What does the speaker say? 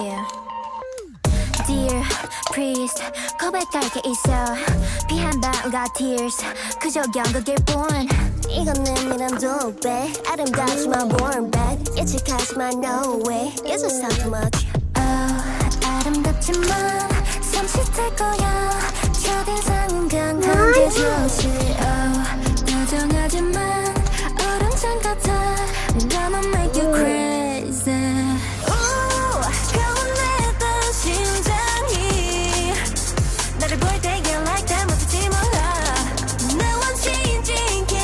yeah. Dear priest 고백할 게 있어 피한 방울과 tears 그저 연극일 뿐 이건 내 미남도 배 아름답지만 born bad 예측하지만 no way You're just too much Oh 아름답지만 섬찟할 거야 첫인상은 강한 게 좋지 Oh 다정하지만 어른장 같아